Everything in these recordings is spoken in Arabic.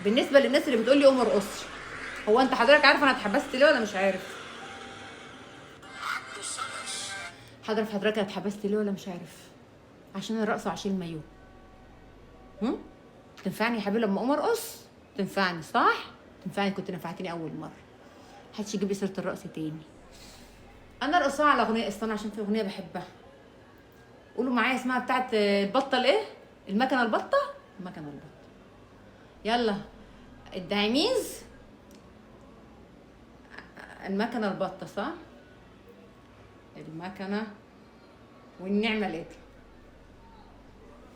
بالنسبه للناس اللي بتقول لي قوم ارقصي، هو انت حضرتك عارف انا اتحبست ليه ولا مش عارف؟ حضرتك اتحبست ليه ولا مش عارف؟ عشان الرقص وعشان المايو. تنفعني يا حبيبي لما اقوم ارقص؟ تنفعني صح؟ تنفعني، كنت نفعتني اول مره. محدش يجيب لي سيره الرقص تاني. انا رقصها على اغنيه، استنى عشان في اغنيه بحبها، قولوا معايا اسمها بتاعت البطه الايه؟ المكنه البطه. المكنه البطه. يلا الدعيميز. المكنه البطه صح؟ المكنه والنعمه الاتي.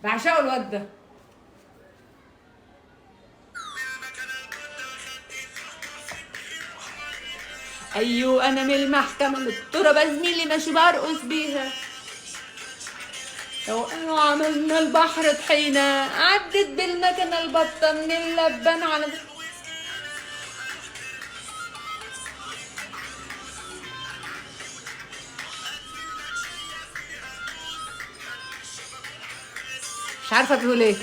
بعشقه الواد ده. ايوه انا من المحكمه التربه زميلي ماشي برقص بيها، لو قالوا عملنا البحر طحينه، عدت بالمكنه البطه من اللبان على مش عارفه بيقول ايه.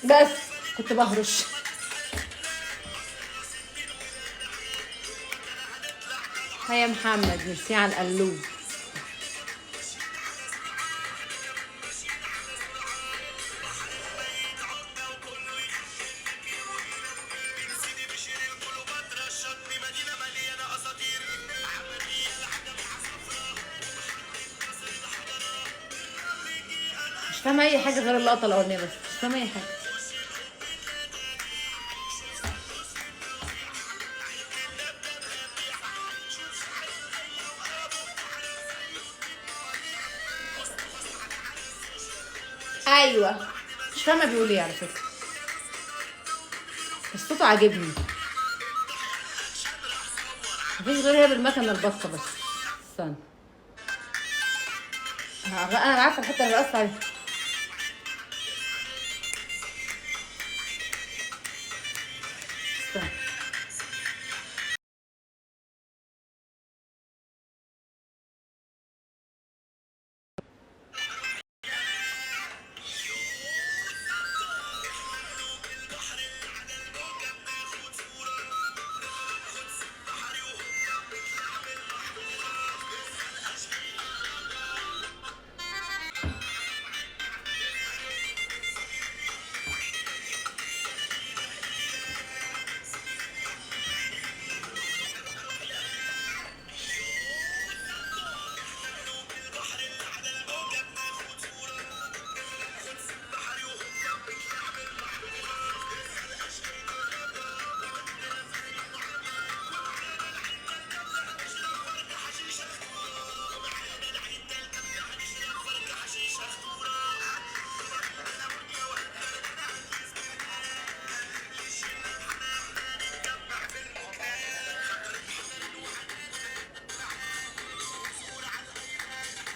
بس كنت بهرش. هيا محمد ميرسي على القلوب. مش فاهمه اي حاجه غير اللقطه الاولانيه بس، مش فاهمه اي حاجه. ايوه مش فاهمه بيقول ايه على فكره، بس صوته عاجبني. مفيش غير هي بالمكنه البطه بس. استنى انا عارفه الحته اللي رقصت عليها. استنى.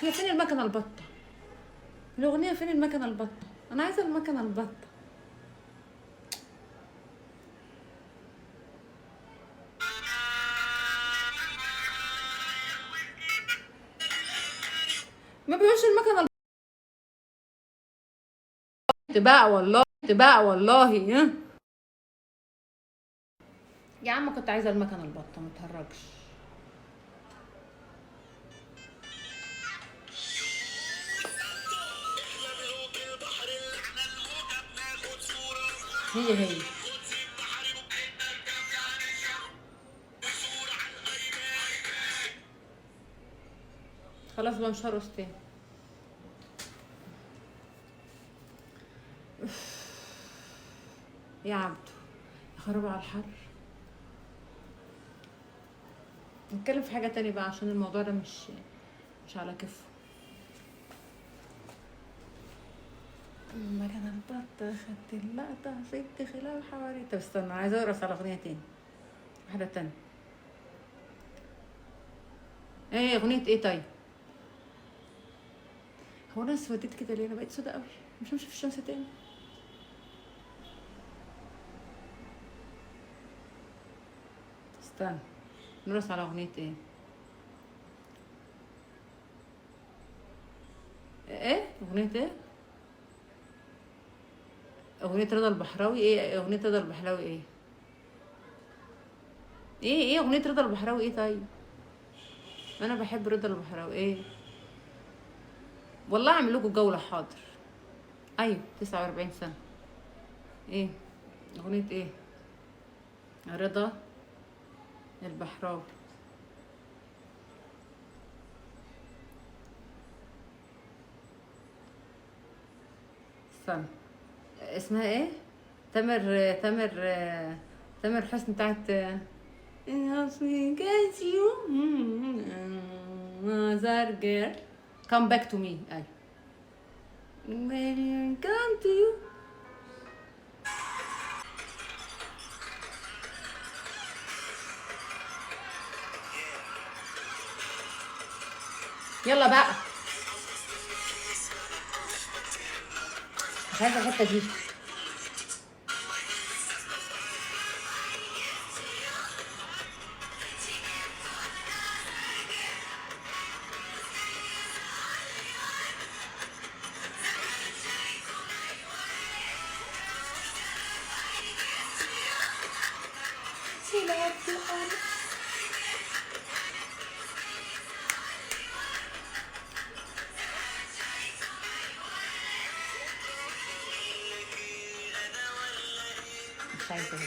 هي فين المكنه البطه؟ الاغنيه فين المكنه البطه؟ انا عايزه المكنه البطه. ما بيقولش المكنه البطه بقى والله، بقى والله ها. يا عم كنت عايزه المكنه البطه ما تهرجش. هي خلاص بقى مش هرقص تاني. يا عبدو يا خراب على الحر. نتكلم في حاجه تانية بقى عشان الموضوع ده مش على كفه. لما كان البط خدت اللقطة سبت خلال حوالي. طب استنى، عايزة ارقص على اغنية تاني، واحدة تانية. ايه اغنية ايه طيب؟ هو انا اسودت كده ليه؟ انا بقيت سودا قوي، مش همشي في الشمس تاني. استنى نرقص على اغنية ايه؟ ايه اغنية ايه؟ اغنية رضا البحراوي. ايه اغنية رضا البحراوي ايه؟ ايه اغنية رضا البحراوي ايه طيب؟ انا بحب رضا البحراوي. ايه والله اعمل لكم جولة، حاضر. ايوه 49 سنة. ايه اغنية ايه؟ رضا البحراوي. استنى، اسمها ايه؟ تامر تامر تامر حسني بتاعت Get you mother girl come back to me. اي come to you. يلا بقى، مش عايزه الحته دي. مش عايزه دي.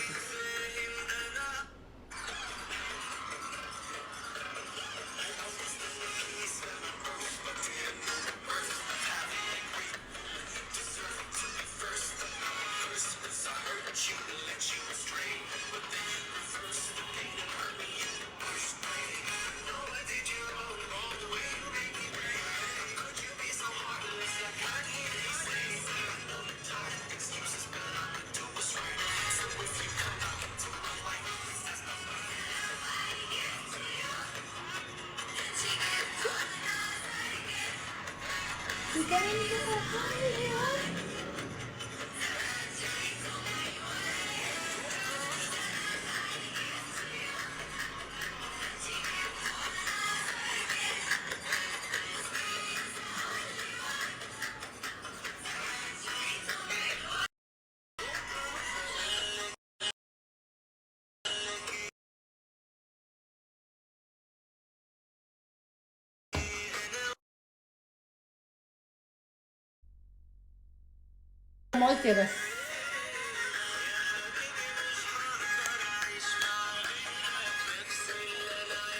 ما قلت يا بس.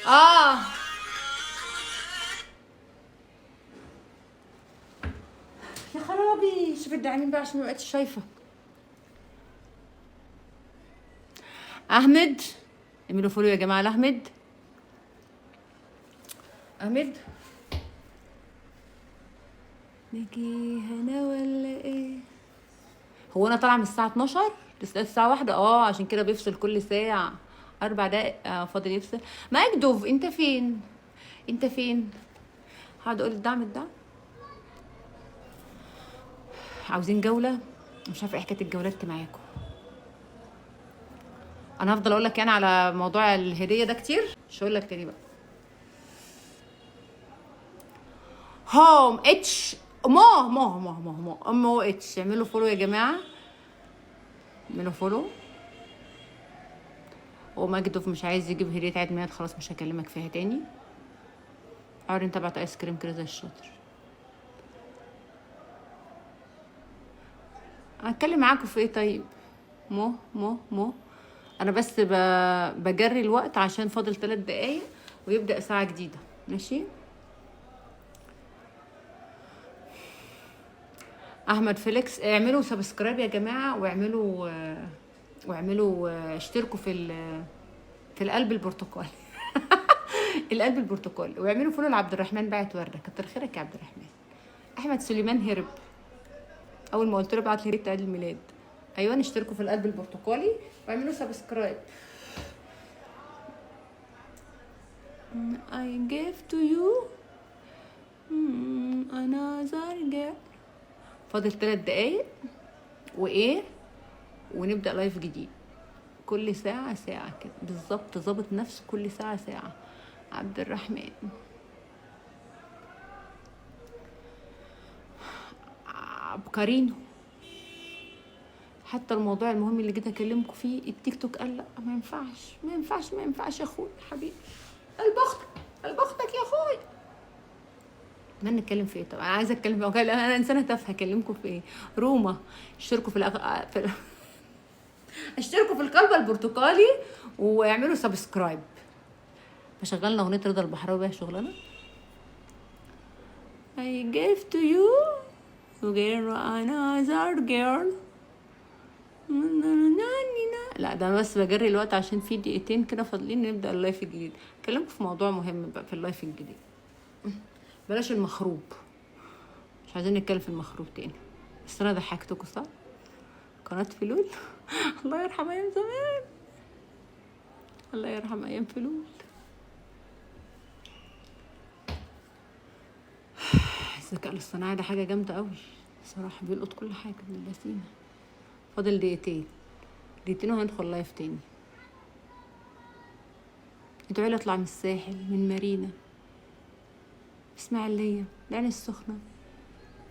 اه يا خرابي، شوف الداعمين بقى عشان ما بقتش شايفه. احمد، اعملوا فولو يا جماعه لاحمد. احمد نجي هنا ولا ايه؟ هو انا طالعه من الساعه 12 لسه الساعه 1. عشان كده بيفصل كل ساعه 4 دقايق. فاضل يفصل. مجدوف انت فين؟ انت فين؟ هقعد اقول الدعم. عاوزين جوله؟ مش عارفه ايه حكايه الجولات معاكم. انا هفضل اقول لك يعني على موضوع الهديه ده كتير، مش هقول لك تاني بقى. هوم اتش مو اتش. اعملوا فولو يا جماعه، اعملوا فولو. ومجدوف مش عايز يجيب هديه عيد ميلاد، خلاص مش هكلمك فيها تاني. عارف انت بعت ايس كريم كده زي الشاطر. هتكلم معاكم في ايه طيب؟ مو انا بس بجري الوقت عشان فاضل 3 دقايق ويبدأ ساعة جديدة. ماشي. احمد فيليكس، اعملوا سبسكرايب يا جماعة، واعملوا اشتركوا في القلب البرتقالي. القلب البرتقالي. واعملوا فولو لعبد الرحمن باعت وردة. كتر خيرك يا عبد الرحمن. احمد سليمان هرب. اول ما قلت له ابعت لي هديه عيد الميلاد. ايوه اشتركوا في القلب البرتقالي واعملوا سبسكرايب. I gave to you another girl. فاضل 3 دقايق وايه ونبدأ لايف جديد كل ساعة ساعة كده بالظبط. ظابط نفسه كل ساعة ساعة. عبد الرحمن عبقرينو. حتى الموضوع المهم اللي جيت اكلمكم فيه التيك توك قال لا ما ينفعش ما ينفعش ما ينفعش يا اخوي حبيبي. البختك يا اخوي. ما نتكلم في ايه؟ طب انا عايزه اتكلم في انا انسانه تافهه. اكلمكم في ايه؟ روما اشتركوا اشتركوا في القلبه البرتقالي واعملوا سبسكرايب. فشغلنا اغنيه رضا البحراوي بقى شغلانه. I gave to you another girl. لا ده انا بس بجري الوقت عشان في دقيقتين كده فاضلين نبدا اللايف الجديد. اكلمكم في موضوع مهم بقى في اللايف الجديد. بلاش المخروب، مش عايزين نتكلم في المخروب تاني. بس انا ضحكتكم صح؟ قناه فلول الله يرحم ايام زمان. الله يرحم ايام فلول. الذكاء الاصطناعي ده حاجه جامده قوي صراحه. بيلقط كل حاجه من اللسيمه. فاضل دقيقتين وهندخل لايف تاني. ادعوا لي اطلع من الساحل، من مارينا، اسماعيليه، العين السخنه،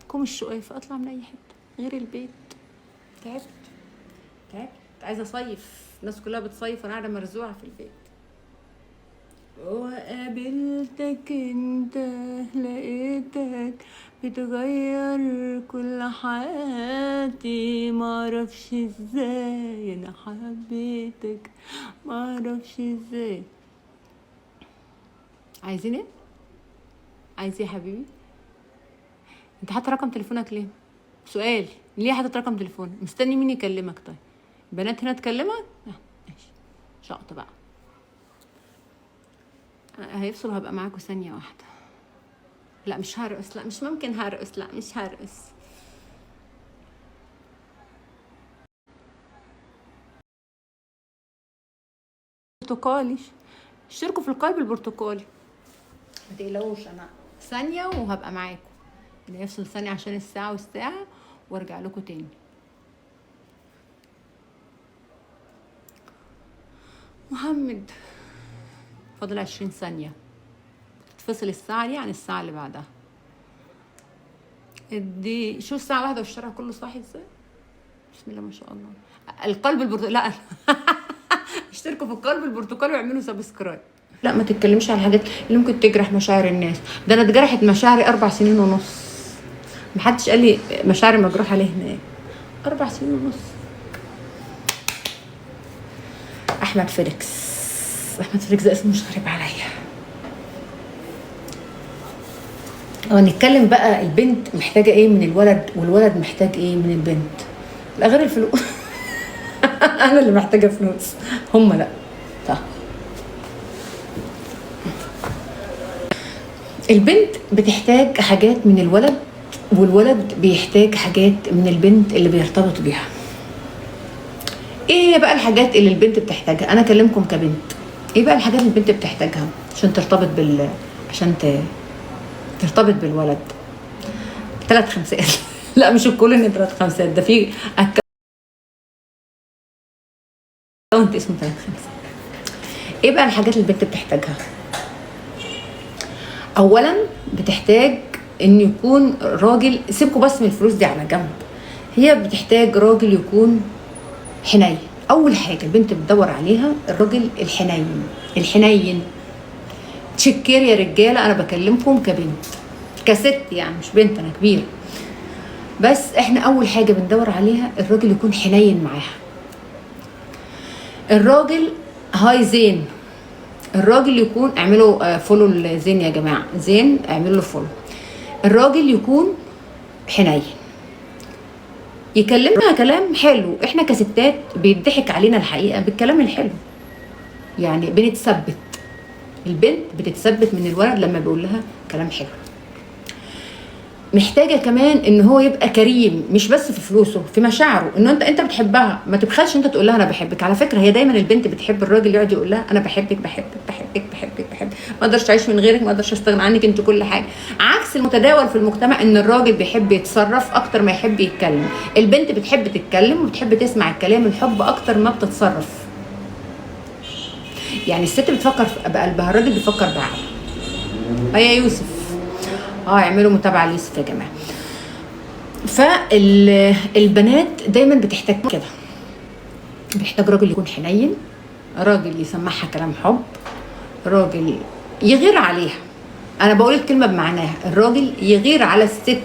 كوم الشقافه، اطلع من اي حته غير البيت. تعبت عايزه اصيف. الناس كلها بتصيف وانا قاعده مرزوعه في البيت. وقابلتك انت لقيتك بتغير كل حياتي. معرفش ازاي انا حبيتك، معرفش ازاي. عايزين ايه؟ عايز ايه يا حبيبي؟ انت حاطط رقم تليفونك ليه؟ سؤال، ليه حاطط رقم تليفون؟ مستني مين يكلمك؟ طيب بنات هنا تكلمك؟ ماشي شقط بقى. هيفصل وهبقى معاكم ثانيه واحده. لا مش هرقص، لا مش ممكن هرقص، لا مش هرقص. برتقالي اشتركوا في القلب البرتقالي. ما تقلقوش انا ثانيه وهبقى معاكم. اللي يفصل ثانيه عشان الساعه والساعه وارجع لكم تاني. محمد فاضل 20 ثانيه تتفصل الساعه دي عن الساعه اللي بعدها. دي شو الساعه 1 والشارع كله صاحي ازاي؟ بسم الله ما شاء الله. القلب البرتقالي لا اشتركوا في القلب البرتقالي واعملوا سبسكرايب. لا ما تتكلمش على الحاجات اللي ممكن تجرح مشاعر الناس. ده انا اتجرحت مشاعري 4 سنين ونص. محدش قال لي مشاعري مجروحه ليه هناك. 4 سنين ونص. احمد فيليكس ده اسمه مش غريب عليا. نتكلم بقى البنت محتاجه ايه من الولد والولد محتاج ايه من البنت. لا غير الفلوس انا اللي محتاجه فلوس، هم لا. طيب البنت بتحتاج حاجات من الولد والولد بيحتاج حاجات من البنت اللي بيرتبط بيها. ايه بقى الحاجات اللي البنت بتحتاجها؟ انا اكلمكم كبنت. ايه بقى الحاجات اللي البنت بتحتاجها عشان ترتبط ترتبط بالولد؟ 3 خمسات لا مش الكل ان 3 خمسات، ده في اكونت اسمه 3 خمسات. ايه بقى الحاجات اللي البنت بتحتاجها؟ اولا بتحتاج ان يكون راجل. سيبكوا بس من الفلوس دي على جنب. هي بتحتاج راجل يكون حنين. اول حاجه البنت بتدور عليها الراجل الحنين. تشكير يا رجاله، انا بكلمكم كبنت كست يعني، مش بنت انا كبيره. بس احنا اول حاجه بندور عليها الراجل يكون حنين معاها. الراجل هاي زين. الراجل يكون اعملوا فولو لزين يا جماعه، زين اعملوا له فولو. الراجل يكون حنين، يكلمنا كلام حلو. احنا كستات بيضحك علينا الحقيقه بالكلام الحلو، يعني محتاجه كمان ان هو يبقى كريم، مش بس في فلوسه، في مشاعره، انه انت بتحبها، ما تبخلش انت تقول لها انا بحبك. على فكره هي دايما البنت بتحب الراجل يقعد يقول لها انا بحبك بحبك بحبك بحبك بحبك، ما اقدرش اعيش من غيرك، ما اقدرش استغنى عنك، انت كل حاجه. عكس المتداول في المجتمع ان الراجل بيحب يتصرف اكتر ما يحب يتكلم. البنت بتحب تتكلم وبتحب تسمع الكلام الحب اكتر ما بتتصرف. يعني الست بتفكر بقلبها، الراجل بيفكر بعقله. هيا يوسف، اعملوا متابعه ليوسف يا جماعه. فالبنات دايما بتحتاج كده، بتحتاج راجل يكون حنين، راجل يسمعها كلام حب، راجل يغير عليها. انا بقول الكلمه بمعناها، الراجل يغير على الست.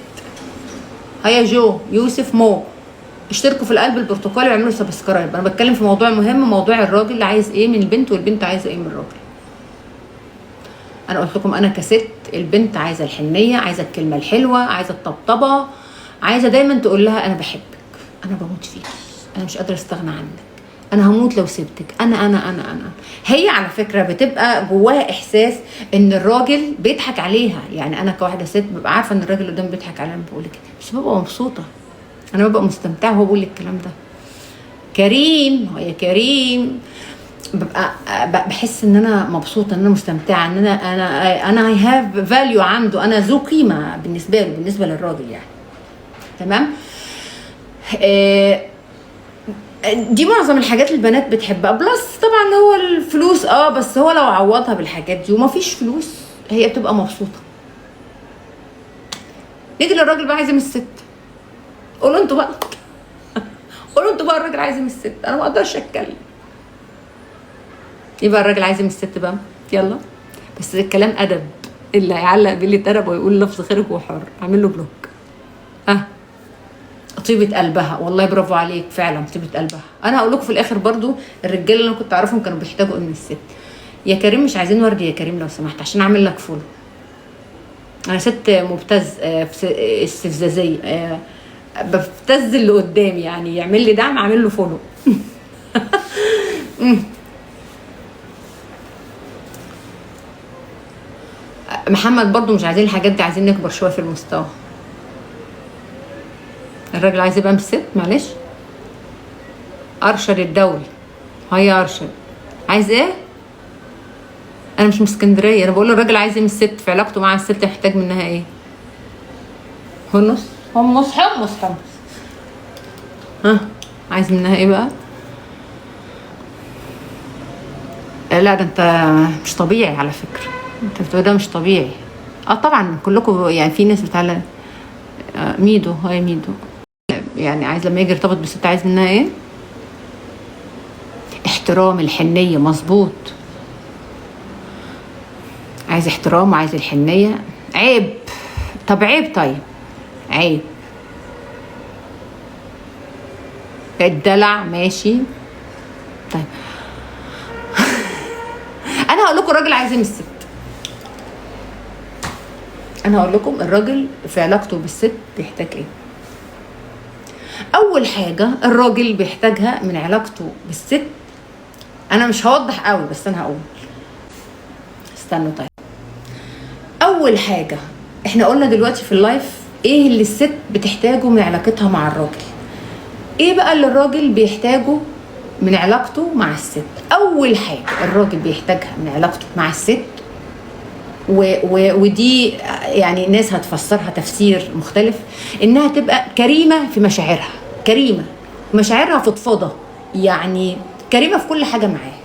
هيا جو، يوسف، مو، اشتركوا في القلب البرتقالي واعملوا سبسكرايب. انا بتكلم في موضوع مهم، موضوع الراجل اللي عايز ايه من البنت والبنت عايزه ايه من الراجل. انا قلت لكم انا كست، البنت عايزه الحنيه، عايزه الكلمه الحلوه، عايزه الطبطبه، عايزه دايما تقول لها انا بحبك، انا بموت فيك، انا مش قادره استغنى عنك، انا هموت لو سبتك، انا. هي على فكره بتبقى جواها احساس ان الراجل بيضحك عليها. يعني انا كواحده ست ببقى عارفه ان الراجل قدامي بيضحك عليا، انا بقول كده بس ببقى مبسوطه، انا ببقى مستمتعه وهو بيقول الكلام ده. كريم، هو يا كريم، ببقى بحس ان انا مبسوطه، ان انا مستمتعه، ان انا اي هاف فاليو عنده، انا ذو قيمه بالنسبه له، بالنسبه للراجل يعني. تمام. دي معظم الحاجات البنات بتحبها، بلس طبعا هو الفلوس. بس هو لو عوضها بالحاجات دي ومفيش فلوس هي بتبقى مبسوطه. نيجي للراجل بقى عايز من الست. قولوا انتوا بقى قولوا انتوا بقى الراجل عايز من الست، انا ما اقدرش اتكلم. يبقى الراجل عايز من الست بقى، يلا بس الكلام ادب. اللي هيعلق بلي ادب ويقول لفظ خارج هو حر، اعمل له بلوك. طيبه قلبها، والله برافو عليك، فعلا طيبه قلبها. انا هقول لكم في الاخر برضو الرجاله اللي انا كنت اعرفهم كانوا بيحتاجوا ايه من الست. يا كريم مش عايزين ورد يا كريم لو سمحت عشان اعمل لك فولو. انا ست مبتز، استفزازيه، ببتز اللي قدامي، يعني يعمل لي دعم اعمل له فولو. محمد برضو مش عايزين الحاجات دي، عايزين نكبر شويه في المستوى. الراجل عايز يبقى من الست، معلش. ارشد الدولي، هيا ارشد، عايز ايه؟ انا مش من اسكندريه، انا بقول له الراجل عايز ايه من الست في علاقته مع الست، محتاج منها ايه؟ حمص. عايز منها ايه بقى؟ لا ده انت مش طبيعي على فكره، انت بتقول ده مش طبيعي. طبعا كلكم يعني، في ناس بتعلق. ميدو، هاي ميدو، يعني عايز لما يجي يرتبط بست عايز منها ايه؟ احترام، الحنيه، مظبوط. عايز احترام وعايز الحنيه. عيب؟ طب عيب، طيب عيب. الدلع ماشي، طيب. انا هقول لكم الراجل عايز ايه من الست. انا هقول لكم الراجل في علاقته بالست بيحتاج ايه. اول حاجه الراجل بيحتاجها من علاقته بالست، انا مش هوضح قوي بس انا هقول، استنوا. طيب اول حاجه احنا قلنا دلوقتي في اللايف ايه اللي الست بتحتاجه من علاقتها مع الراجل، ايه بقى اللي الراجل بيحتاجه من علاقته مع الست. اول حاجه الراجل بيحتاجها من علاقته مع الست، ودي يعني ناس هتفسرها تفسير مختلف، انها تبقى كريمه في مشاعرها، كريمه مشاعرها فضفاضه، يعني كريمه في كل حاجه معاه.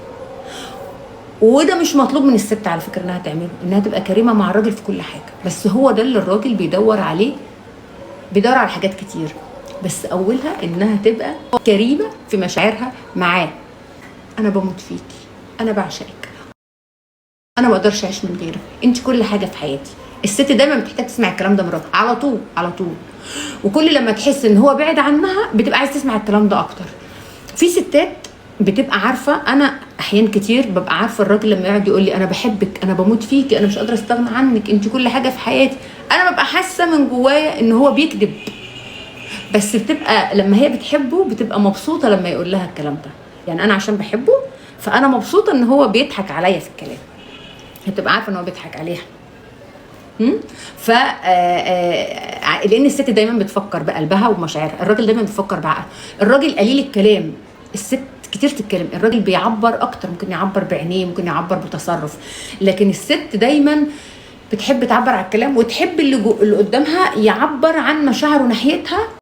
وده مش مطلوب من الست على فكره انها تعمله، انها تبقى كريمه مع الراجل في كل حاجه، بس هو ده اللي الراجل بيدور عليه. بيدور على حاجات كتير، بس اولها انها تبقى كريمه في مشاعرها معاه. انا بموت فيكي، انا بعشقك، انا ما اقدرش اعيش من غيرك، انت كل حاجه في حياتي. الست دايما بتحتاج تسمع الكلام ده مراتها على طول على طول، وكل لما تحس ان هو بعد عنها بتبقى عايز تسمع الكلام ده اكتر. في ستات بتبقى عارفه، انا احيان كتير ببقى عارفه الراجل لما يقعد يقول لي انا بحبك، انا بموت فيكي، انا مش قادره استغنى عنك، انت كل حاجه في حياتي، انا ببقى حاسه من جوايا ان هو بيكذب. بس بتبقى لما هي بتحبه بتبقى مبسوطه لما يقول لها الكلام ده، يعني انا عشان بحبه فانا مبسوطه ان هو بيضحك عليا في الكلام. هي بتبقى عارفه ان هو بيضحك عليها. ف لان الست دايما بتفكر بقلبها وبمشاعرها، الراجل دايما بيفكر بعقله. الراجل قليل الكلام، الست كتير تتكلم. الراجل بيعبر اكتر، ممكن يعبر بعينيه، ممكن يعبر بتصرف، لكن الست دايما بتحب تعبر عن الكلام، وتحب اللي قدامها يعبر عن مشاعره ناحيتها